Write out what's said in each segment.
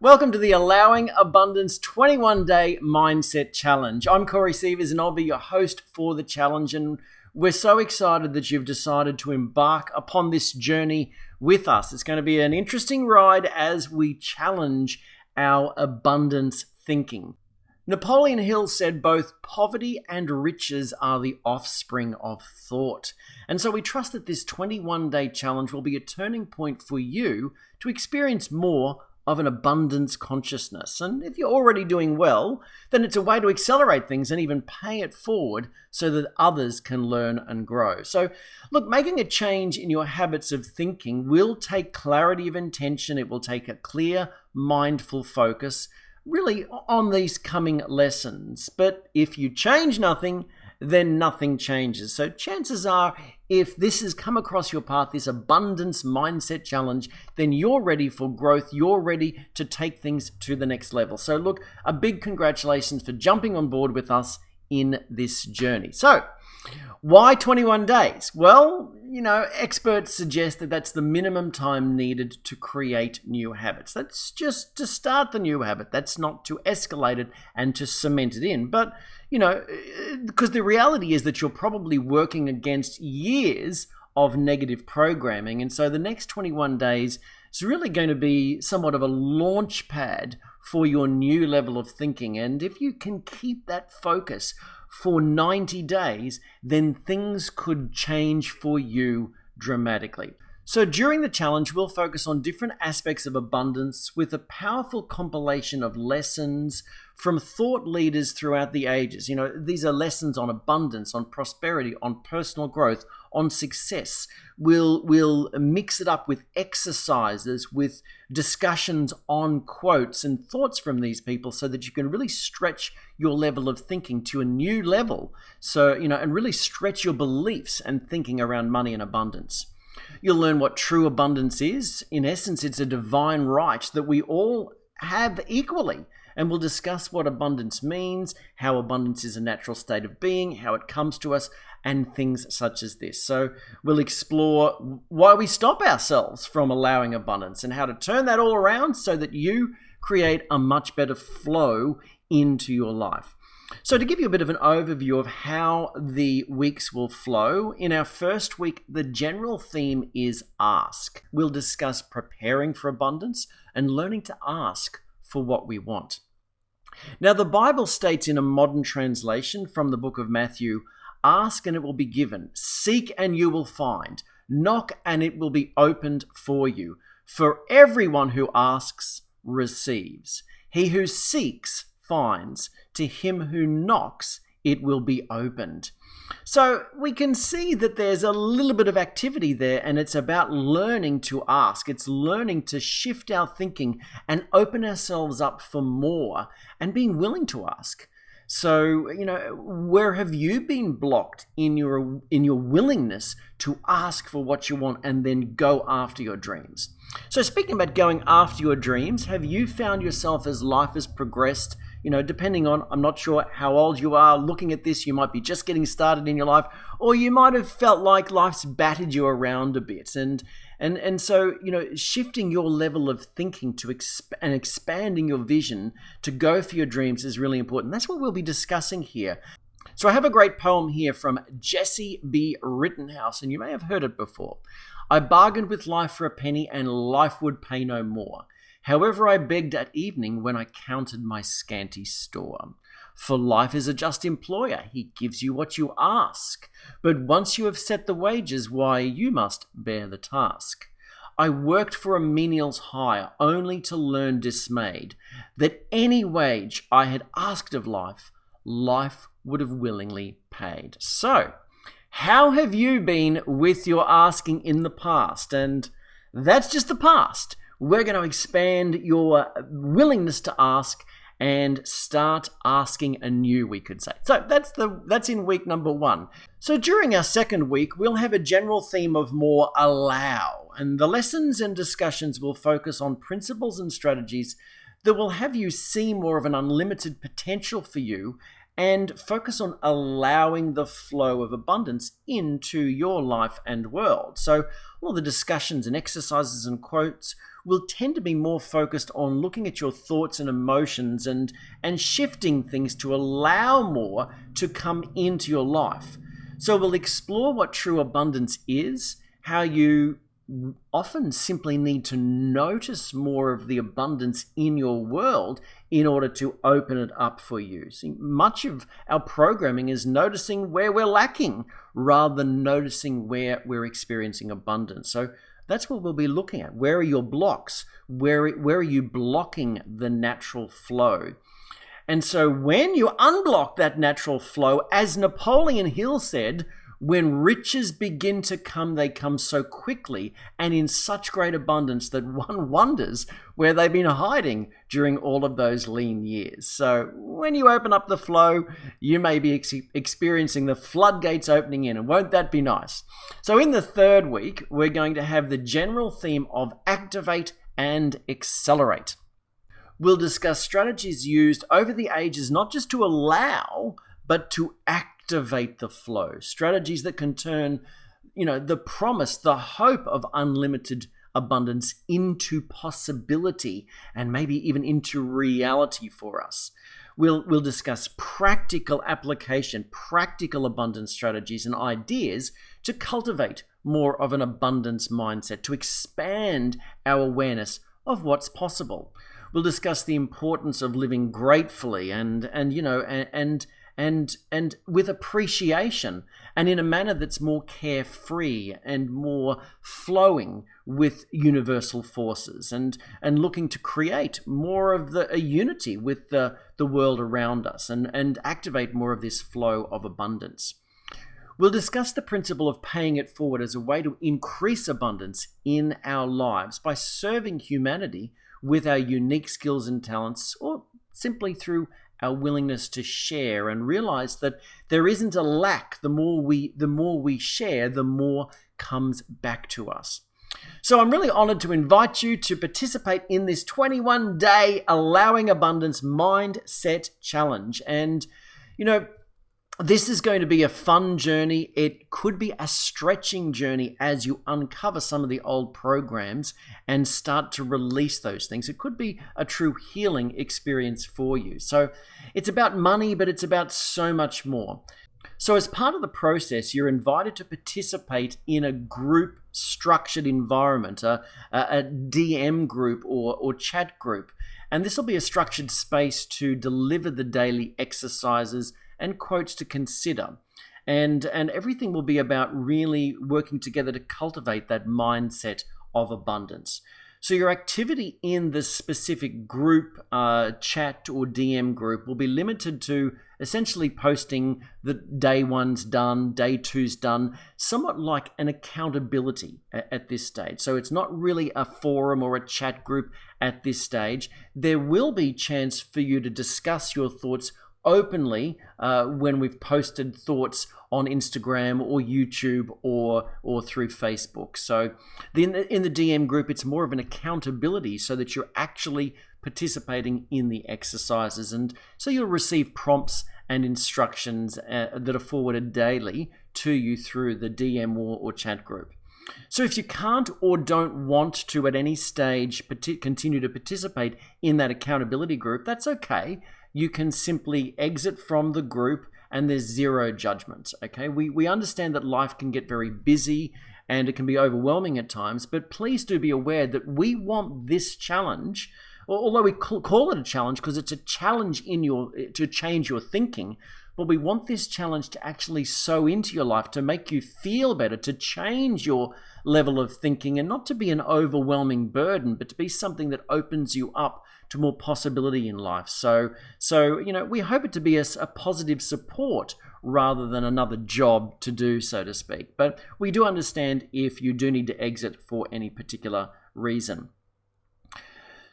Welcome to the Allowing Abundance 21-Day Mindset Challenge. I'm Corey Sievers and I'll be your host for the challenge, and we're so excited that you've decided to embark upon this journey with us. It's going to be an interesting ride as we challenge our abundance thinking. Napoleon Hill said both poverty and riches are the offspring of thought. And so we trust that this 21-day challenge will be a turning point for you to experience more of an abundance consciousness. And if you're already doing well, then it's a way to accelerate things and even pay it forward so that others can learn and grow. So look, making a change in your habits of thinking will take clarity of intention. It will take a clear, mindful focus really on these coming lessons. But if you change nothing, then nothing changes. So chances are, if this has come across your path, this abundance mindset challenge, then you're ready for growth. You're ready to take things to the next level. So look, a big congratulations for jumping on board with us in this journey. So why 21 days? Well, experts suggest that that's the minimum time needed to create new habits. That's just to start the new habit. That's not to escalate it and to cement it in. But, because the reality is that you're probably working against years of negative programming. And so the next 21 days is really going to be somewhat of a launch pad for your new level of thinking. And if you can keep that focus for 90 days, then things could change for you dramatically. So during the challenge, we'll focus on different aspects of abundance with a powerful compilation of lessons from thought leaders throughout the ages. These are lessons on abundance, on prosperity, on personal growth, on success. We'll mix it up with exercises, with discussions on quotes and thoughts from these people so that you can really stretch your level of thinking to a new level. So, and really stretch your beliefs and thinking around money and abundance. You'll learn what true abundance is. In essence, it's a divine right that we all have equally. And we'll discuss what abundance means, how abundance is a natural state of being, how it comes to us, and things such as this. So we'll explore why we stop ourselves from allowing abundance and how to turn that all around so that you create a much better flow into your life. So to give you a bit of an overview of how the weeks will flow, in our first week, the general theme is ask. We'll discuss preparing for abundance and learning to ask for what we want. Now, the Bible states in a modern translation from the book of Matthew, ask and it will be given, seek and you will find, knock and it will be opened for you. For everyone who asks receives. He who seeks finds. To him who knocks, it will be opened. So we can see that there's a little bit of activity there, and it's about learning to ask. It's learning to shift our thinking and open ourselves up for more and being willing to ask. So, where have you been blocked in your willingness to ask for what you want and then go after your dreams? So speaking about going after your dreams, have you found yourself as life has progressed, depending on, I'm not sure how old you are looking at this, you might be just getting started in your life, or you might have felt like life's battered you around a bit. And so, shifting your level of thinking to and expanding your vision to go for your dreams is really important. That's what we'll be discussing here. So I have a great poem here from Jesse B. Rittenhouse, and you may have heard it before. I bargained with life for a penny, and life would pay no more. However, I begged at evening when I counted my scanty store. For life is a just employer, he gives you what you ask. But once you have set the wages, why, you must bear the task. I worked for a menial's hire, only to learn dismayed, that any wage I had asked of life, life would have willingly paid. So, how have you been with your asking in the past? And that's just the past. We're going to expand your willingness to ask and start asking anew, we could say. So that's in week number 1. So during our second week, we'll have a general theme of more allow. And the lessons and discussions will focus on principles and strategies that will have you see more of an unlimited potential for you and focus on allowing the flow of abundance into your life and world. So all the discussions and exercises and quotes will tend to be more focused on looking at your thoughts and emotions and shifting things to allow more to come into your life. So we'll explore what true abundance is, how you often simply need to notice more of the abundance in your world in order to open it up for you. See, much of our programming is noticing where we're lacking rather than noticing where we're experiencing abundance. So that's what we'll be looking at. Where are your blocks? Where are you blocking the natural flow? And so when you unblock that natural flow, as Napoleon Hill said, when riches begin to come, they come so quickly and in such great abundance that one wonders where they've been hiding during all of those lean years. So when you open up the flow, you may be experiencing the floodgates opening in, and won't that be nice? So in the third week, we're going to have the general theme of activate and accelerate. We'll discuss strategies used over the ages, not just to allow, but to activate the flow. Strategies that can turn, the promise, the hope of unlimited abundance into possibility and maybe even into reality for us. We'll discuss practical application, practical abundance strategies and ideas to cultivate more of an abundance mindset, to expand our awareness of what's possible. We'll discuss the importance of living gratefully and with appreciation and in a manner that's more carefree and more flowing with universal forces and looking to create more of a unity with the world around us and activate more of this flow of abundance. We'll discuss the principle of paying it forward as a way to increase abundance in our lives by serving humanity with our unique skills and talents, or simply through our willingness to share and realize that there isn't a lack. The more we share, the more comes back to us. So I'm really honored to invite you to participate in this 21-day Allowing Abundance Mindset Challenge. And, this is going to be a fun journey. It could be a stretching journey as you uncover some of the old programs and start to release those things. It could be a true healing experience for you. So it's about money, but it's about so much more. So as part of the process, you're invited to participate in a group structured environment, a DM group or chat group. And this will be a structured space to deliver the daily exercises and quotes to consider. And everything will be about really working together to cultivate that mindset of abundance. So your activity in this specific group, chat or DM group will be limited to essentially posting the day one's done, day two's done, somewhat like an accountability at this stage. So it's not really a forum or a chat group at this stage. There will be chance for you to discuss your thoughts openly when we've posted thoughts on Instagram or YouTube or through Facebook. So in the DM group, it's more of an accountability so that you're actually participating in the exercises. And so you'll receive prompts and instructions that are forwarded daily to you through the DM or chat group. So if you can't or don't want to at any stage continue to participate in that accountability group, that's okay. You can simply exit from the group and there's zero judgment, okay? We understand that life can get very busy and it can be overwhelming at times, but please do be aware that we want this challenge, although we call it a challenge because it's a challenge to change your thinking, but we want this challenge to actually sow into your life, to make you feel better, to change your level of thinking and not to be an overwhelming burden, but to be something that opens you up to more possibility in life. So we hope it to be a positive support rather than another job to do, so to speak. But we do understand if you do need to exit for any particular reason.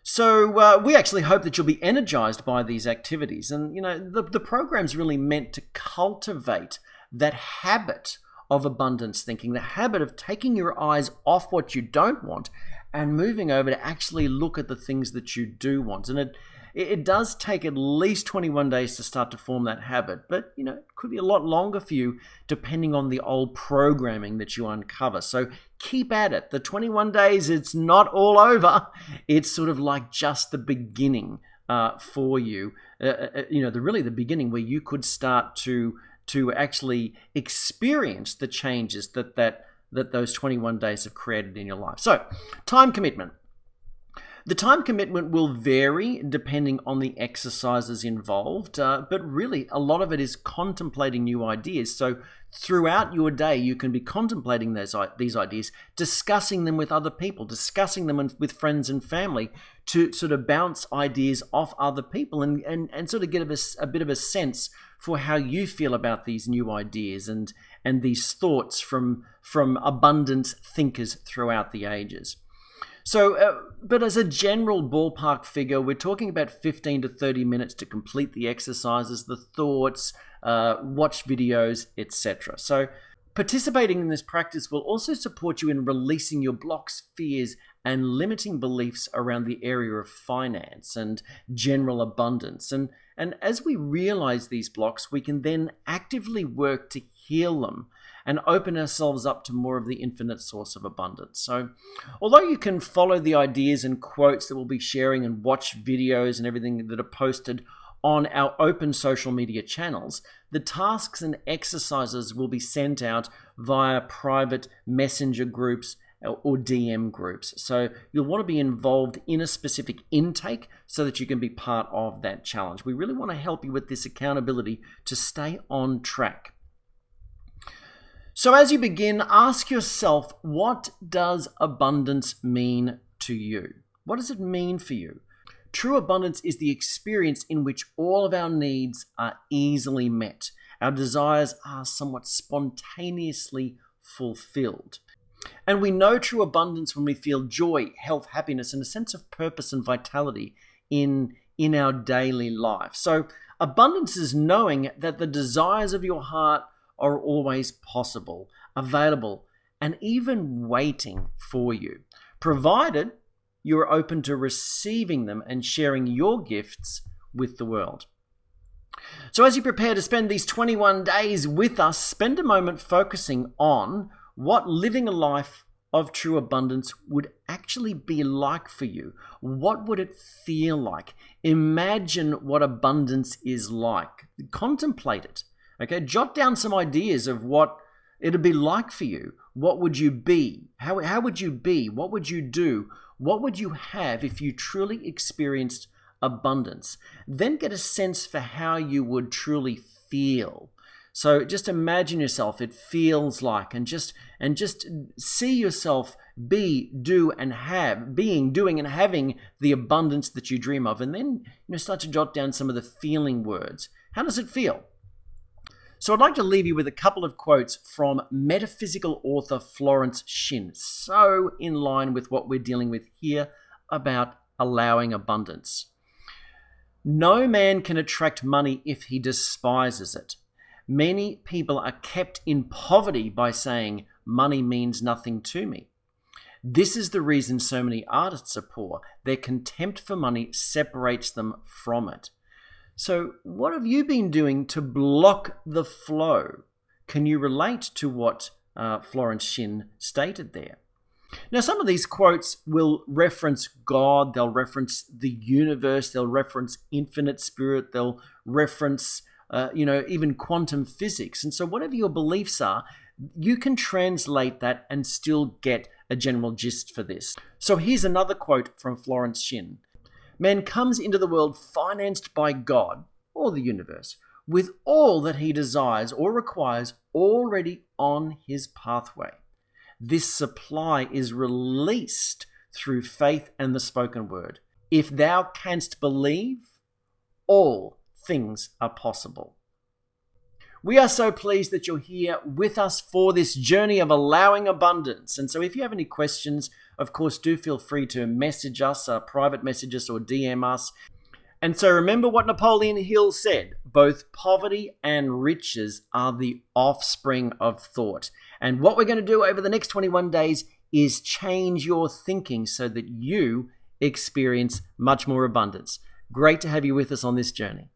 So we actually hope that you'll be energized by these activities. And, the program's really meant to cultivate that habit of abundance thinking, the habit of taking your eyes off what you don't want and moving over to actually look at the things that you do want. And it does take at least 21 days to start to form that habit, but it could be a lot longer for you depending on the old programming that you uncover. So keep at it. The 21 days, it's not all over. It's sort of like just the beginning for you. The beginning where you could start to actually experience the changes that those 21 days have created in your life. So, time commitment. The time commitment will vary depending on the exercises involved, but really a lot of it is contemplating new ideas. So throughout your day, you can be contemplating these ideas, discussing them with other people, discussing them with friends and family to sort of bounce ideas off other people and sort of get a bit of a sense for how you feel about these new ideas and these thoughts from abundant thinkers throughout the ages. So, but as a general ballpark figure, we're talking about 15 to 30 minutes to complete the exercises, the thoughts, watch videos, etc. So, participating in this practice will also support you in releasing your blocks, fears, and limiting beliefs around the area of finance and general abundance. And as we realize these blocks, we can then actively work to heal them and open ourselves up to more of the infinite source of abundance. So, although you can follow the ideas and quotes that we'll be sharing and watch videos and everything that are posted on our open social media channels, the tasks and exercises will be sent out via private messenger groups or DM groups. So you'll want to be involved in a specific intake so that you can be part of that challenge. We really want to help you with this accountability to stay on track. So as you begin, ask yourself, what does abundance mean to you? What does it mean for you? True abundance is the experience in which all of our needs are easily met. Our desires are somewhat spontaneously fulfilled. And we know true abundance when we feel joy, health, happiness, and a sense of purpose and vitality in our daily life. So abundance is knowing that the desires of your heart are always possible, available, and even waiting for you, provided you're open to receiving them and sharing your gifts with the world. So as you prepare to spend these 21 days with us, spend a moment focusing on what living a life of true abundance would actually be like for you. What would it feel like? Imagine what abundance is like. Contemplate it. Okay, jot down some ideas of what it'd be like for you. What would you be? How would you be? What would you do? What would you have if you truly experienced abundance? Then get a sense for how you would truly feel. So just imagine yourself, it feels like, and just see yourself be, do, and have, being, doing, and having the abundance that you dream of. And then start to jot down some of the feeling words. How does it feel? So I'd like to leave you with a couple of quotes from metaphysical author Florence Shin, so in line with what we're dealing with here about allowing abundance. No man can attract money if he despises it. Many people are kept in poverty by saying, money means nothing to me. This is the reason so many artists are poor. Their contempt for money separates them from it. So what have you been doing to block the flow? Can you relate to what Florence Shin stated there? Now, some of these quotes will reference God, they'll reference the universe, they'll reference infinite spirit, they'll reference, even quantum physics. And so whatever your beliefs are, you can translate that and still get a general gist for this. So here's another quote from Florence Shin. Man comes into the world financed by God, or the universe, with all that he desires or requires already on his pathway. This supply is released through faith and the spoken word. If thou canst believe, all things are possible. We are so pleased that you're here with us for this journey of allowing abundance. And so if you have any questions, of course, do feel free to message us, private message us, or DM us. And so remember what Napoleon Hill said, both poverty and riches are the offspring of thought. And what we're going to do over the next 21 days is change your thinking so that you experience much more abundance. Great to have you with us on this journey.